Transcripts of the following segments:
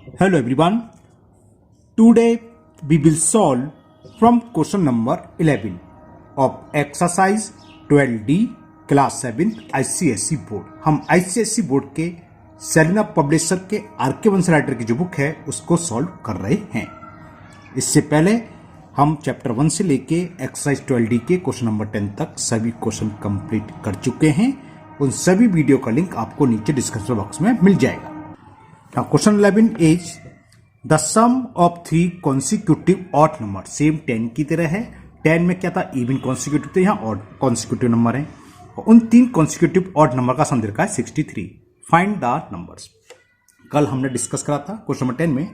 Hello everyone. Today we will solve from question number 11 of exercise 12D class 7 ICSE board. हम ICSE board के Selina publisher के R K. Bansal writer की जो book है उसको solve कर रहे हैं। इससे पहले हम चैप्टर 1 से लेके एक्सरसाइज 12D के क्वेश्चन नंबर 10 तक सभी क्वेश्चन कंप्लीट कर चुके हैं। उन सभी वीडियो का लिंक आपको नीचे डिस्क्रिप्शन बॉक्स में मिल जाएगा। Now question 11 is the sum of 3 consecutive odd number same 10 की तरह है। 10 में क्या था, इवन कॉन्सिक्यूटिव थे, यहाँ ऑड कॉन्सिक्यूटिव नंबर है। उन 3 कॉन्सिक्यूटिव ऑड नंबर का सम दे रखा है 63। Find the numbers. कल हमने डिस्कस करा था क्वेश्चन नंबर 10 में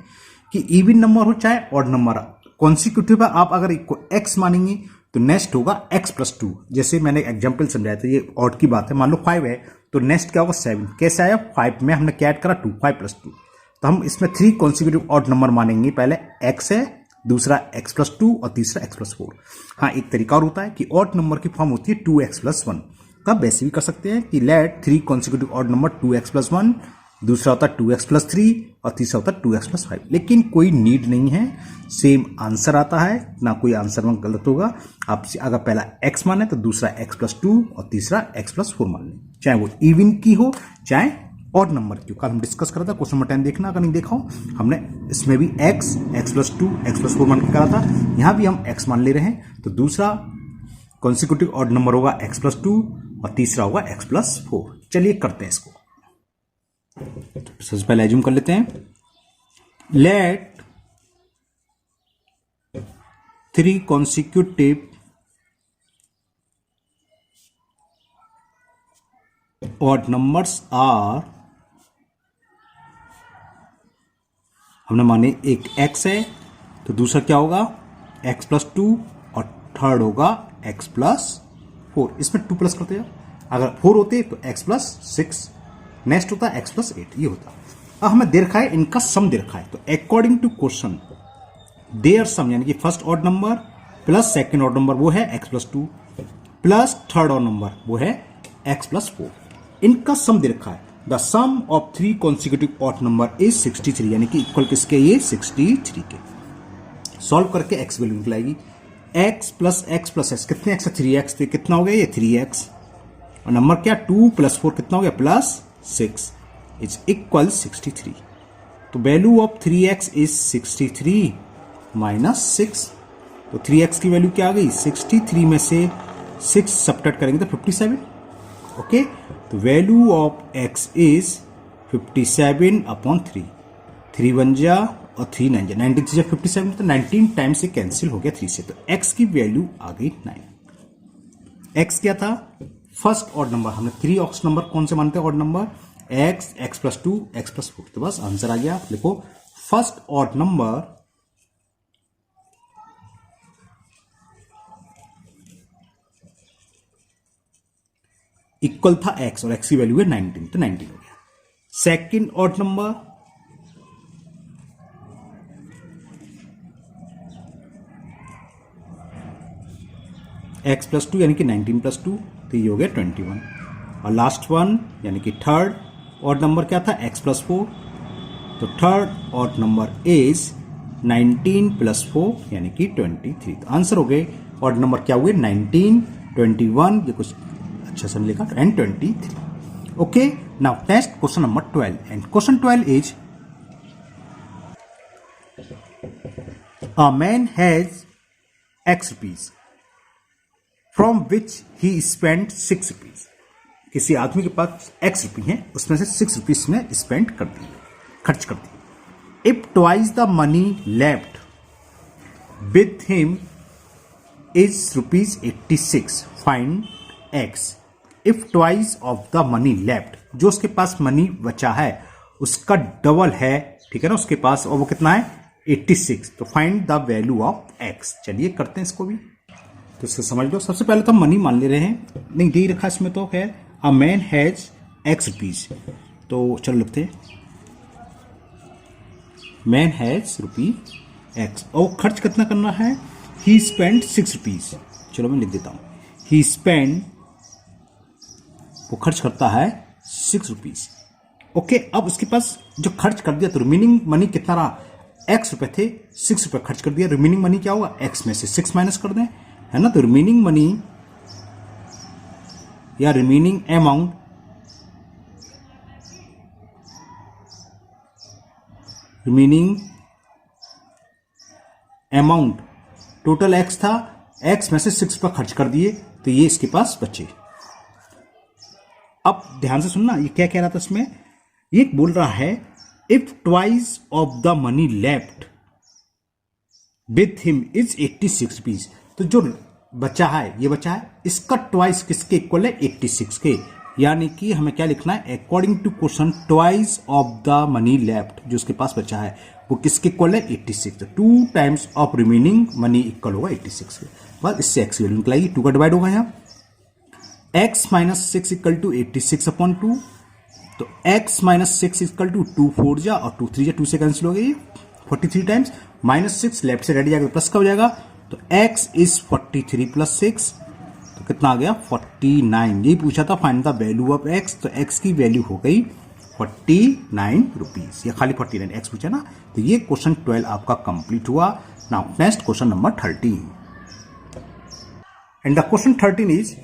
कि इवन नंबर हो चाहे ऑड नंबर, कॉन्सिक्यूटिव है, आप अगर इसको x मानेंगे तो नेक्स्ट होगा x+2। जैसे मैंने एग्जाम्पल समझाया था, ये ऑड की बात है। मान लो 5 है तो नेक्स्ट क्या होगा 7। कैसे आया, 5 में हमने क्या ऐड करा 2, 5+2। तो हम इसमें 3 कॉन्सिक्यूटिव ऑड नंबर मानेंगे। पहले x है, दूसरा x+2 और तीसरा x+4। हाँ, एक तरीका और होता है कि ऑड नंबर की फॉर्म होती है 2x+1। तब वैसे भी कर सकते हैं कि late 3 consecutive odd number 2x+1, दूसरा होता है 2x+3 और तीसरा होता है 2x+5। लेकिन कोई नीड नहीं है, सेम आंसर आता है, ना कोई आंसर में गलत होगा। आप अगर पहला x माने तो दूसरा x+2 और तीसरा x+4 मान लें, चाहे वो इवन की हो चाहे ऑड नंबर की हो। कल हम डिस्कस करा था, क्वेश्चन नंबर 10 देखना अगर नहीं देखा हो। हमने इसमें भी x+2 x+4 मान के करा था, यहां भी हम x मान ले रहे हैं। तो दूसरा कॉन्सिक्यूटिव ऑड नंबर होगा x+2 और तीसरा होगा x+4। चलिए करते हैं इसको। सबसे पहले एज्यूम कर लेते हैं, late 3 consecutive odd numbers are, हमने माने एक x है तो दूसरा क्या होगा x+2 और थर्ड होगा x+4। इसमें 2 प्लस करते हैं, अगर 4 होते तो x+6, नेक्स्ट होता है x+8, ये होता। अब हमें दे रखा है इनका सम दे रखा है। तो अकॉर्डिंग टू क्वेश्चन देयर सम, यानी कि first odd number plus second odd number वो है x+2 plus third odd number वो है x+4। इनका सम दे रखा है। The sum of 3 consecutive odd number is 63, यानी कि इक्वल किसके, ये 63 के। सॉल्व करके x वैल्यू निकलाएगी। x plus x plus x, कितने x है 3x, तो कितना हो गया ये 3x, और नंबर क्या 2 + 4 कितना हो गया +6 इज इक्वल 63। तो value of 3x is 63 minus 6। तो 3x की वैल्यू क्या आ गई, 63 में से 6 सब्ट्रैक्ट करेंगे तो 57। ओके, तो वैल्यू ऑफ x इज 57/3। 3 1 जा और 3 9 जा, 19 से 57, तो 19 टाइम्स से कैंसिल हो गया 3 से। तो x की वैल्यू आ गई 9। x क्या था, फर्स्ट ऑड नंबर। हमने 3 ऑड नंबर कौन से मानते हैं odd number, x, x+2, x+4। तो बस आंसर आ गया। लिखो फर्स्ट ऑड नंबर इक्वल था x और x की वैल्यू है 19, तो 19 हो गया। सेकंड ऑड नंबर x+2 यानी कि 19+2, तो ये हो गया 21। और लास्ट वन यानी कि थर्ड ऑड नंबर क्या था x+4, तो थर्ड ऑड नंबर इज 19 + 4 यानी कि 23। तो आंसर हो गए ऑड नंबर क्या हुए 19, 21, ये कुछ अच्छा सा लिखा, and 23। Okay, now next question number 12, and question 12 is a man has x rupees from which he spend 6 rupees. किसी आदमी के पास x रुपये हैं, उसमें से 6 रुपीज में स्पेंड कर दिए, खर्च कर दिए। If twice the money left with him is ₹86, find x। If twice of the money left, जो उसके पास मनी बचा है उसका डबल है, ठीक है ना, उसके पास, और वो कितना है 86। तो find the value of x। चलिए करते हैं इसको भी। तो इसको समझ लो, सबसे पहले तो हम मनी मान ले रहे हैं, नहीं दे रखा इसमें तो खैर। A man has x rupees, तो चलो लिखते हैं मैन हैज ₹x, और खर्च कितना करना है, ही स्पेंड 6 रुपीज। चलो मैं लिख देता हूं, ही स्पेंड, वो खर्च करता है 6 रुपीज। ओके, अब उसके पास जो खर्च कर दिया तो रिमेनिंग मनी कितना रहा, एक्स रुपए थे, 6 रुपए खर्च कर दिया। रिमेनिंग मनी क्या होगा, एक्स में से 6 माइनस कर दें, है ना। तो रिमेनिंग मनी या रिमेनिंग अमाउंट टोटल एक्स था, एक्स में से 6 पर खर्च कर दिए, तो ये इसके पास बचे। अब ध्यान से सुनना, ये क्या कह रहा था इसमें, ये बोल रहा है if twice of the money left with him is 86 rupees. तो जो बचा है, ये बचा है, इसका ट्वाइस किसके इक्वल है, 86 के। यानी कि हमें क्या लिखना है, according to question twice of the money left, जो उसके पास बचा है वो किसके इक्वल है, 86। तो 2 times of remaining money equal होगा 86 के। बस इससे एक्स की वैल्यू निकलाएगी, 2 का डिवाइड होगा यहाँ, x minus 6 equal to 86 upon 2। तो x माइनस 6 इक्वल टू 2 4 जा और 2 3 जा, 2 से कैंसिल हो गई 43 टाइम्स, माइनस 6 लेफ्ट से रेडी जाएगा प्लस का हो जाएगा। तो x इज 43 प्लस 6, तो कितना आ गया 49। यही पूछा था find the value of x, तो x की वैल्यू हो गई 49 रुपीज, या खाली 49 x पूछा ना। तो ये क्वेश्चन 12 आपका कंप्लीट हुआ। Now next question number 13, and the question 13 is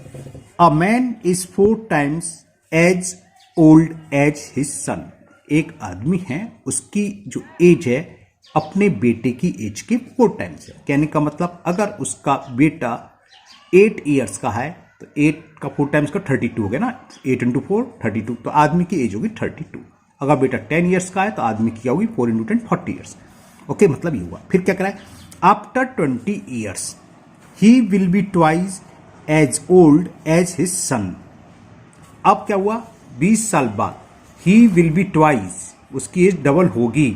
A man is 4 times as old as his son. एक आदमी है, उसकी जो एज है अपने बेटे की एज के 4 टाइम्स है। कहने का मतलब अगर उसका बेटा 8 ईयर्स का है तो 8 का 4 टाइम्स का 32 हो गया ना, 8 इंटू 4 32, तो आदमी की एज होगी 32। अगर बेटा 10 ईयर्स का है तो आदमी की क्या होगी 4 इंटू 10 40 ईयर्स। ओके, मतलब ये हुआ। फिर क्या कराए, after 20 years he will be twice as old as his son. अब क्या हुआ, 20 साल बाद ही विल बी ट्वाइस, उसकी एज डबल होगी,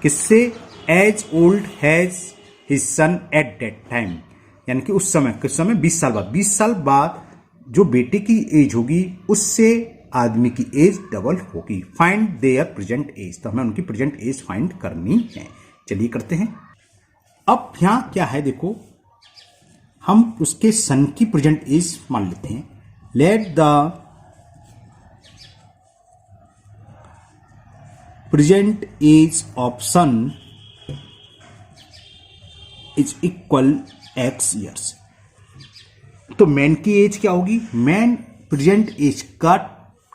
किससे, as old as his son at that time. यानी कि उस समय, किस समय, 20 साल बाद। 20 साल बाद जो बेटे की एज होगी उससे आदमी की एज डबल होगी। फाइंड देयर प्रेजेंट एज, तो हमें उनकी प्रेजेंट एज फाइंड करनी है। चलिए करते हैं। अब यहां क्या है, देखो हम उसके सन की प्रेजेंट एज मान लेते हैं। Let the present age of son is equal x years. तो मैन की एज क्या होगी, मैन प्रेजेंट एज का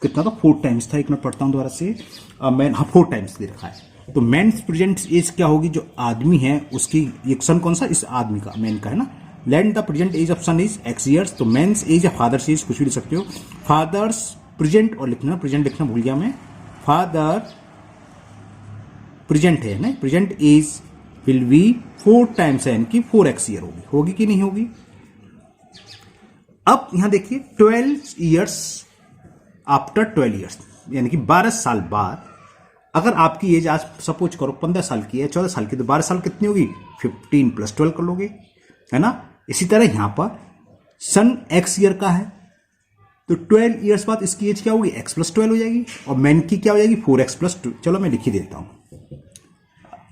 कितना था, 4 टाइम्स था। एक मिनट पढ़ता हूं दोबारा से, मैन, हाँ 4 टाइम्स दे रखा है। तो मैन प्रेजेंट एज क्या होगी, जो आदमी है उसकी, एक सन कौन सा, इस आदमी का, मैन का है ना। Let the present age of son is x years. तो मेन्स एज या फादर्स एज कुछ भी लिख सकते हो। फादर्स प्रेजेंट, और लिखना प्रेजेंट लिखना भूल गया मैं, फादर प्रेजेंट है ना, present age will be 4 times है, यानी कि 4x ईयर होगी। होगी कि नहीं होगी। अब यहां देखिए 12 ईयर्स आफ्टर 12 ईयर्स, यानी कि 12 साल बाद अगर आपकी एज आज सपोज करो 15 साल की है, 14 साल की, तो 12 साल कितनी होगी, 15 प्लस 12 कर लोगे, है ना। इसी तरह यहां पर सन x ईयर का है तो 12 ईयर्स बाद इसकी एज क्या होगी, x प्लस 12 हो जाएगी, और मैन की क्या हो जाएगी 4x प्लस 2। चलो मैं लिख ही देता हूं,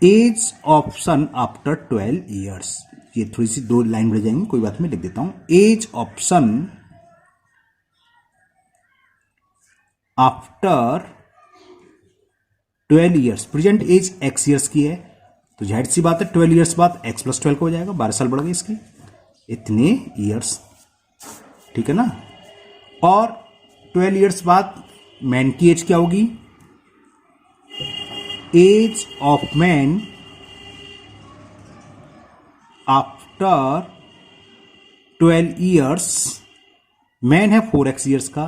age of son after 12 years. ये थोड़ी सी 2 लाइन बढ़ जाएंगी, कोई बात नहीं, लिख देता हूं। Age of son after 12 years, present age x years की है, तो जाहिर सी बात है 12 ईयर्स बाद x प्लस 12 हो जाएगा, 12 साल बढ़ गए इसके, इतने ईयर्स, ठीक है ना। और 12 ईयर्स बाद मैन की एज क्या होगी, age of man after 12 years, man है 4x ईयर्स का,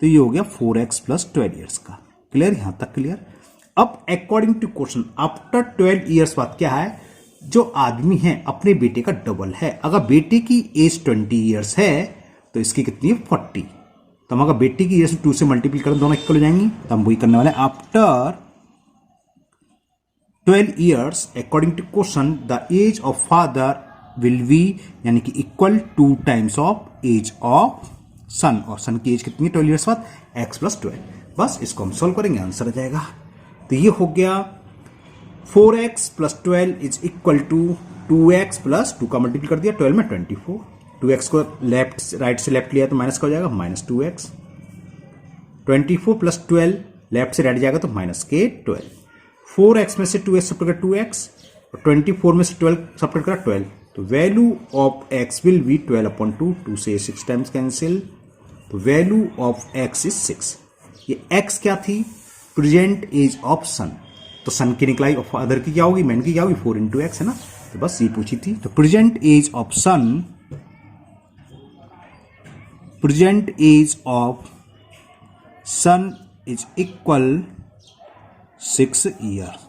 तो ये हो गया 4x प्लस 12 ईयर्स का। क्लियर, यहां तक क्लियर। अब according to question after 12 years बाद क्या है, जो आदमी है अपने बेटे का डबल है। अगर बेटे की एज 20 ईयर्स है तो इसकी कितनी है 40। तो हम अगर बेटे की एज 2 से मल्टीप्लाई करें, दोनों इक्वल हो जाएंगी, तो हम वही करने वाले हैं। After 12 years according to question the age of father will be, यानी कि equal 2 times of age of son, और सन की एज कितनी है 12 ईयर्स बाद, x प्लस 12। बस इसको हम सोल्व करेंगे, आंसर आ जाएगा। तो ये हो गया 4x plus 12 is equal to 2x plus 2 का मल्टीप्लाई कर दिया 12 में 24, 2x को लेफ्ट राइट से लेफ्ट लिया तो माइनस का हो जाएगा, माइनस 2x, 24 प्लस 12 लेफ्ट से राइट जाएगा तो माइनस के 12। 4x में से 2x सब्ट्रैक्ट करा 2x और 24 में से 12 सब्ट्रैक्ट करा 12, तो value of x will be 12/2, 2 से 6 टाइम्स कैंसिल, तो वैल्यू ऑफ x इज 6। ये x क्या थी? प्रेजेंट एज ऑफ सन, तो सन की निकलाई और फादर की क्या होगी, मैन की क्या होगी, 4 into x है ना, तो बस ये पूछी थी। तो present age of son, present age of son is equal 6 years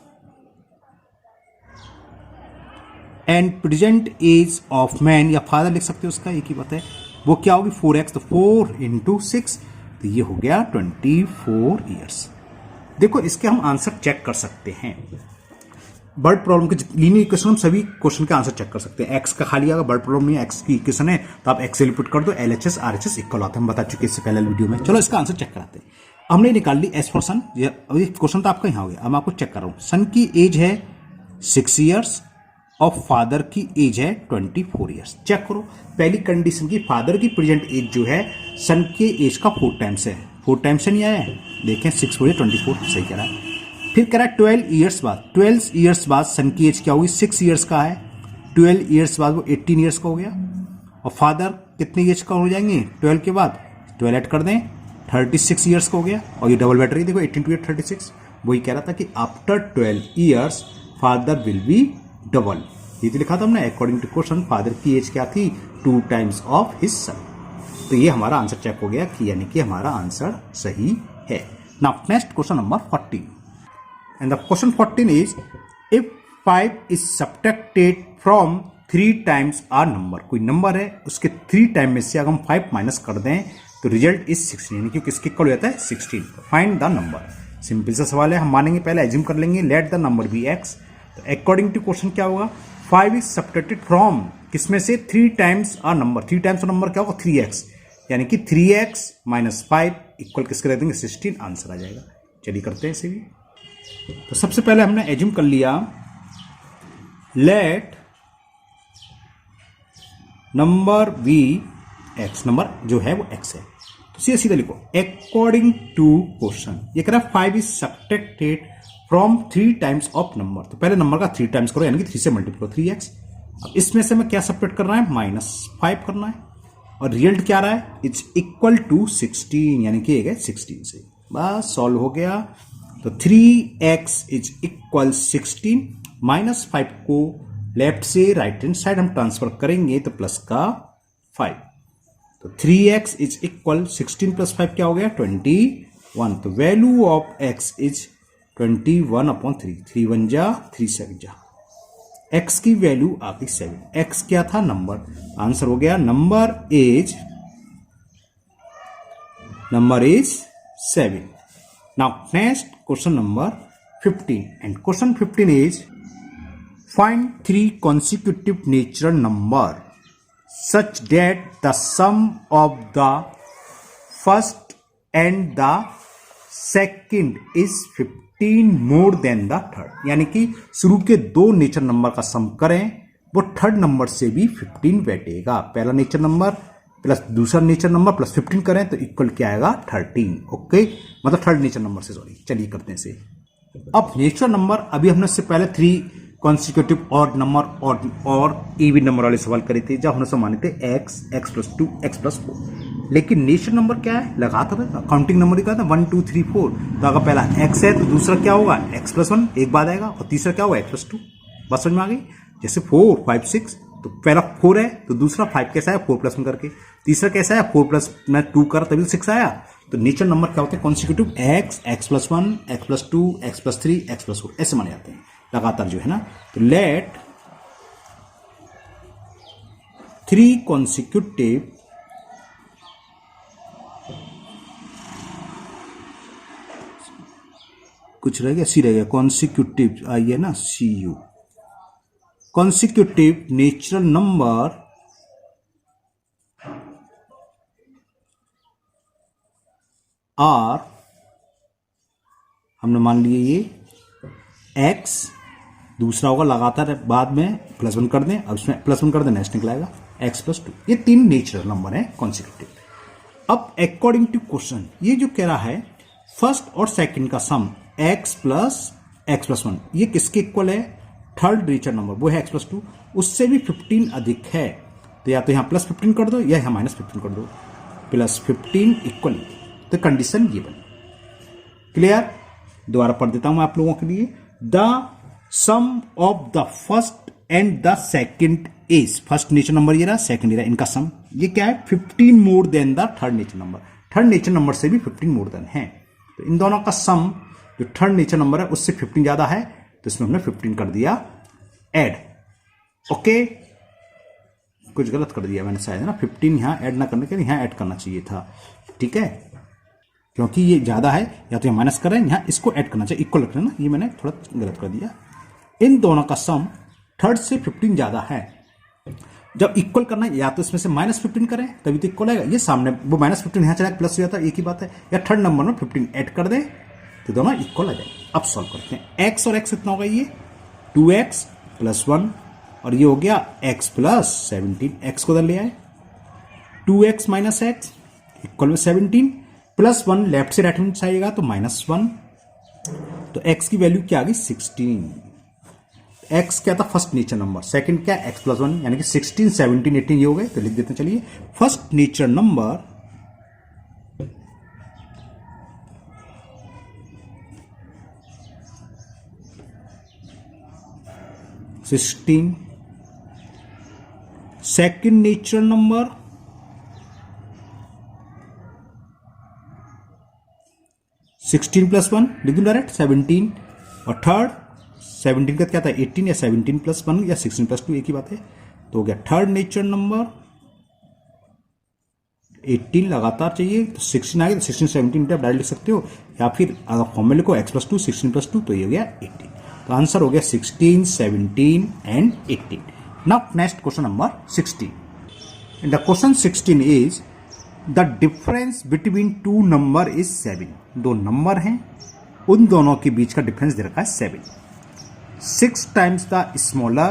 and present age of man या फादर लिख सकते हो, उसका एक ही बात है, वो क्या होगी 4x, तो 4 into 6, तो ये हो गया 24 years। देखो इसके हम आंसर चेक कर सकते हैं। बर्ड प्रॉब्लम के लीनियर इक्वेशन हम सभी क्वेश्चन के आंसर चेक कर सकते हैं। एक्स का खाली अगर बर्ड प्रॉब्लम में एक्स की इक्वेशन है तो आप एक्स पुट कर दो, एलएचएस आरएचएस इक्वल आता है, हम बता चुके इससे पहले वीडियो में। चलो इसका आंसर चेक कराते हैं। हमने निकाल ली एस फॉर सन, अभी क्वेश्चन तो आपका यहाँ हो गया, अब मैं आपको चेक कर रहा हूँ। सन की एज है 6 years और फादर की एज है 24 years। चेक करो, पहली कंडीशन की फादर की प्रेजेंट एज जो है सन के एज का 4 टाइम्स है, 4 टाइम्स से नहीं आया है, देखें 6 4 24, सही कह रहा है। फिर कह रहा है 12 years बाद, 12 years बाद सन की एज क्या होगी, 6 years का है, 12 years बाद वो 18 years का हो गया, और फादर कितने एज का हो जाएंगे 12 के बाद, 12 ऐड कर दें 36 years का हो गया, और ये डबल बैटरी देखो 18 to 8 36। वही कह रहा था कि after 12 years father will B double, ये तो लिखा था हमने अकॉर्डिंग टू क्वेश्चन, फादर की एज क्या थी 2 times ऑफ हिज सन। तो ये हमारा आंसर चेक हो गया कि यानी कि हमारा आंसर सही है। Now next question number 14, and the question 14 is if 5 is subtracted from 3 times our number, कोई नंबर है उसके 3 टाइम में से अगर हम 5 माइनस कर दें तो रिजल्ट इज 16, यानी कि किसके इक्वल हो जाता है 16। फाइंड द नंबर, सिंपल सा सवाल है, हम मानेंगे पहले एज्यूम कर लेंगे let the number be x। तो अकॉर्डिंग टू क्वेश्चन क्या होगा, 5 इज सब्ट्रैक्टेड फ्रॉम किसमें से 3 times our number, 3 times number क्या होगा 3x, यानी कि 3x माइनस 5 इक्वल किसके रह देंगे 16, आंसर आ जाएगा। चलिए करते हैं इसे भी। तो सबसे पहले हमने एज्यूम कर लिया let number be x, number जो है वो x है, तो सीधा सीधा लिखो अकॉर्डिंग टू क्वेश्चन, ये कह रहा है 5 is subtracted from 3 times of number, तो पहले नंबर का 3 times करो, यानी कि 3 से मल्टीप्लाई करो 3x। अब इसमें से मैं क्या सब्ट्रैक्ट करना है, -5 करना है, और रिजल्ट क्या रहा है इट्स इक्वल टू 16, यानी कि 16 से, बस सॉल्व हो गया। तो 3x इज इक्वल 16, -5 को लेफ्ट से राइट हैंड साइड हम ट्रांसफर करेंगे तो प्लस का 5, तो 3x इज इक्वल 16 प्लस 5 क्या हो गया 21, तो वैल्यू ऑफ x इज 21/3, 3 1 जा 3 7 जा, x की वैल्यू आ गई 7, x क्या था नंबर, आंसर हो गया number is 7। Now next question number 15, and question 15 is find 3 consecutive natural number such that the sum of the first and the second is 15 more than the third, यानी कि शुरू के 2 nature number का सम करें वो third number से भी 15 बैठेगा। पहला नेचर नंबर प्लस दूसरा नेचर नंबर प्लस 15 करें तो इक्वल क्या आएगा 13। ओके, मतलब थर्ड नेचर नंबर से, सॉरी। चलिए करते हैं इसे। अब नेचुरल नंबर अभी हमने इससे पहले 3 कॉन्सिक्यूटिव ऑड नंबर और इवन नंबर वाले सवाल करे थे, जब हमने माने थे x, x+2, x+4। लेकिन नेचुरल नंबर क्या है, लगातार काउंटिंग नंबर का था 1 2 3 4, तो अगर पहला x है तो दूसरा क्या होगा x+1 एक बाद आएगा, और तीसरा क्या होगा x+2। बात समझ में आ गई? जैसे 4 5 6, तो पहला 4 है तो दूसरा 5 कैसा है 4+1 करके, तीसरा कैसा है 4+2 कर तभी 6 आया। तो नेचुरल नंबर क्या होते हैं consecutive, x, x+1, x+2, x+3, x+4 ऐसे माने जाते हैं लगातार जो है ना। तो लेट 3 consecutive कुछ रह गया, सी रह गया, कॉन्सिक्यूटिव आई है ना, CU, consecutive natural number are, हमने मान लिए ये x, दूसरा होगा लगातार बाद में +1 कर दें, अब इसमें +1 कर दें नेक्स्ट निकलाएगा x+2। ये 3 नेचुरल नंबर है कॉन्सिक्यूटिव। अब अकॉर्डिंग टू क्वेश्चन ये जो कह रहा है फर्स्ट और सेकंड का सम x प्लस 1 ये किसके इक्वल है? थर्ड नेचर नंबर वो है x प्लस 2, उससे भी 15 अधिक है तो या तो यहां प्लस 15 कर दो या यहां माइनस 15 कर दो, प्लस 15 इक्वल, तो कंडीशन ये बनी। क्लियर? दोबारा पढ़ देता हूं आप लोगों के लिए। The sum of the first and the second is, first nature number ये रहा, सेकंड ये रहा, इनका सम ये क्या है? 15 more than the third nature number, third nature number से भी 15 मोर देन है, तो इन दोनों का सम जो थर्ड नेचर नंबर है उससे 15 ज्यादा है, तो इसमें हमने 15 कर दिया ऐड। ओके, कुछ गलत कर दिया मैंने शायद, है ना, 15 यहां ऐड ना करने के लिए यहां ऐड करना चाहिए था, ठीक है, क्योंकि ये ज्यादा है, या तो ये माइनस कर रहे हैं, यहां इसको ऐड करना चाहिए, इक्वल रखना ना, ये मैंने थोड़ा गलत कर दिया। इन दोनों का सम थर्ड से 15 ज्यादा है, जब इक्वल करना है या तो इसमें से माइनस 15 करें तभी तो इक्वल आएगा, ये सामने वो माइनस 15 यहां चला प्लस हो जाता है, एक ही बात है, या थर्ड नंबर में 15 ऐड कर दें तो दोनों इक्वल आ जाएंगे। अब सॉल्व करते हैं। x और x कितना होगा? ये 2x प्लस 1 और ये हो गया x प्लस 17, x को उधर ले आए, 2x माइनस x इक्वल में 17 प्लस 1 लेफ्ट से राइट हैंड साइड आएगा तो माइनस 1, तो x की वैल्यू क्या आ गई? 16। x क्या था? फर्स्ट नेचर नंबर, सेकंड क्या? x प्लस 1, यानी कि 16, 17, 18 ये हो गए, तो लिख देते हैं। चलिए, first nature number sixteen, second nature number 16 plus 1 लिख दूं डायरेक्ट 17, और थर्ड 17 का क्या था? 18, या 17 प्लस 1 या 16 प्लस 2 एक ही बात है, तो हो गया थर्ड नेचर नंबर 18 लगातार चाहिए, तो 16 आ गया, तो 16 17 आप डायरेक्ट लिख सकते हो, या फिर अगर फॉर्मूले को x प्लस 2 16 प्लस 2 तो ये हो गया 18, तो आंसर हो गया 16, 17 and 18। Now next question number 16। The question 16 is the difference between two number is 7। दो नंबर हैं, उन दोनों के बीच का डिफरेंस दे रखा है 7। 6 times the small r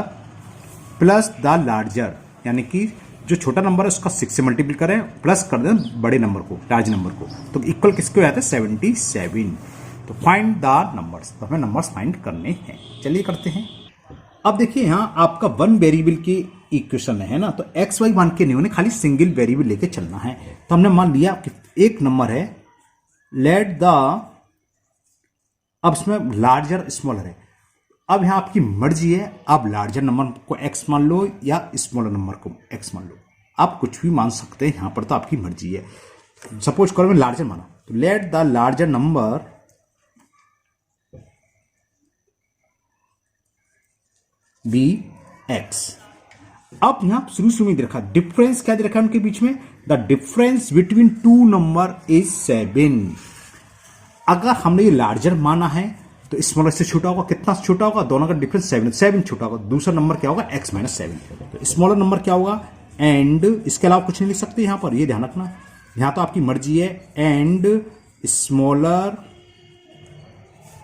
plus the larger, यानी कि जो छोटा नंबर है उसका 6 से मल्टीप्लाई करें प्लस कर दें बड़े नंबर को, लार्ज नंबर को, तो इक्वल किसके हो जाता है? 77। तो फाइंड द नंबर्स, तो हमें नंबर्स फाइंड करने हैं। चलिए करते हैं। अब देखिए यहां आपका वन वेरिएबल की इक्वेशन है ना, तो एक्स वाई मान के नहीं होने, खाली सिंगल वेरिएबल लेके चलना है। तो हमने मान लिया कि एक नंबर है, लेट द, अब इसमें लार्जर स्मॉलर है, अब यहां आपकी मर्जी है, आप लार्जर नंबर को एक्स मान लो या स्मॉलर नंबर को एक्स मान लो, आप कुछ भी मान सकते हैं, यहां पर तो आपकी मर्जी है। सपोज करो मैं लार्जर माना, तो let the larger number be x. अब यहां शुरू में दे रखा डिफरेंस क्या दे रखा है उनके बीच में? The difference between two number is 7। अगर हमने ये लार्जर माना है तो स्मॉलर से छोटा होगा, कितना छोटा होगा? दोनों का डिफरेंस 7 छोटा होगा। दूसरा नंबर क्या होगा? x minus 7। तो स्मॉलर नंबर क्या होगा? एंड इसके अलावा कुछ नहीं लिख सकते यहां पर, ये ध्यान रखना, यहां तो आपकी मर्जी है, एंड स्मॉलर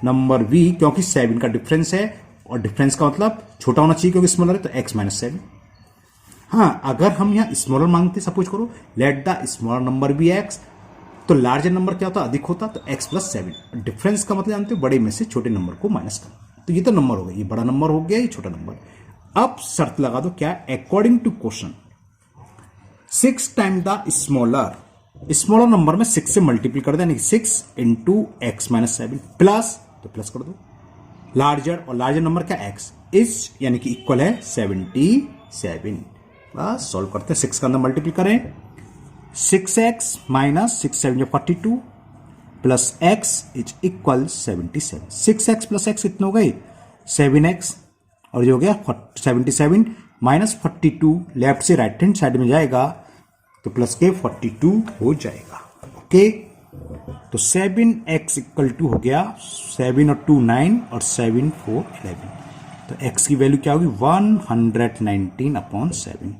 नंबर v, क्योंकि 7 का डिफरेंस है, और डिफरेंस का मतलब छोटा होना चाहिए क्योंकि स्मॉलर है, तो x माइनस 7। हाँ, अगर हम यहां स्मॉलर मांगते, सपोज करो let the smaller number be x, तो लार्जर नंबर क्या होता? अधिक होता, तो x प्लस 7। डिफरेंस का मतलब जानते हो, बड़े में से छोटे नंबर को माइनस करना। तो ये तो नंबर हो गया, ये बड़ा नंबर हो गया, ये छोटा नंबर। अब शर्त लगा दो, क्या? According to question 6 time the smaller, smaller number में 6 से मल्टीप्लाई कर दे, यानी 6 इंटू एक्स माइनस 7 प्लस, तो प्लस कर दो लार्जर, और लार्जर नंबर क्या? x इज, यानी कि इक्वल है 77। बस सॉल्व करते हैं, 6 का अंदर मल्टीप्लाई करें, 6x minus 6 7 42 plus x is equal 77। 6x plus x कितने हो गए? 7x, और ये हो गया 77 माइनस 42, लेफ्ट से राइट हैंड साइड में जाएगा तो प्लस के 42 हो जाएगा। ओके, तो 7x इक्वल टू हो गया 7 और 2 9 और 7 4 11, तो x की वैल्यू क्या होगी? 119 अपॉन 7।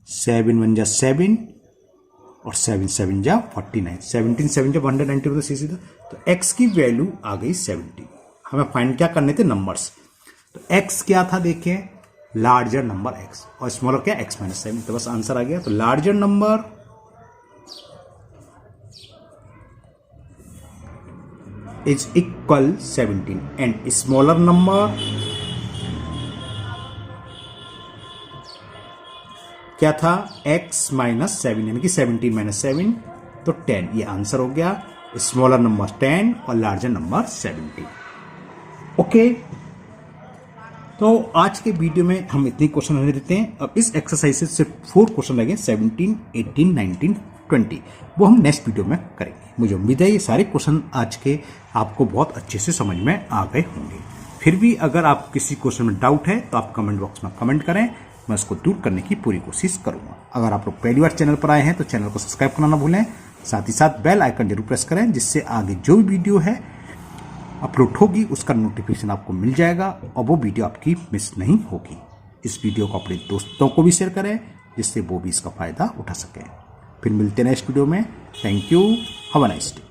7 1 जा 7 और 7 7 जा 49, 17 7 जा 190 होता सीधा, तो x की वैल्यू आ गई 70। हमें फाइंड क्या करने थे? नंबर्स। तो x क्या था देखें? लार्जर नंबर x, और स्मॉलर क्या? x minus 7। तो बस आंसर आ गया। तो larger number is equal 17 and smaller number क्या था x माइनस 7 यानी कि 17 माइनस 7 तो 10, ये आंसर हो गया। स्मॉलर नंबर 10 और लार्जर नंबर 17। ओके, तो आज के वीडियो में हम इतने क्वेश्चन रहने देते हैं। अब इस एक्सरसाइज से सिर्फ 4 क्वेश्चन लगे, 17, 18, 19, 20, वो हम नेक्स्ट वीडियो में करेंगे। मुझे उम्मीद है ये सारे क्वेश्चन आज के आपको बहुत अच्छे से समझ में आ गए होंगे। फिर भी अगर आप किसी क्वेश्चन में डाउट है तो आप कमेंट बॉक्स में कमेंट करें, मैं उसको दूर करने की पूरी कोशिश करूंगा। अगर आप लोग पहली बार चैनल पर आए हैं तो चैनल को सब्सक्राइब करना ना भूलें, साथ ही साथ बेल आइकन जरूर प्रेस करें, जिससे आगे जो भी वीडियो है अपलोड होगी उसका नोटिफिकेशन आपको मिल जाएगा और वो वीडियो आपकी मिस नहीं होगी। इस वीडियो को अपने दोस्तों को भी शेयर करें, जिससे वो भी इसका फायदा उठा सकें। फिर मिलते हैं नेक्स्ट वीडियो में। Thank you, have a nice day.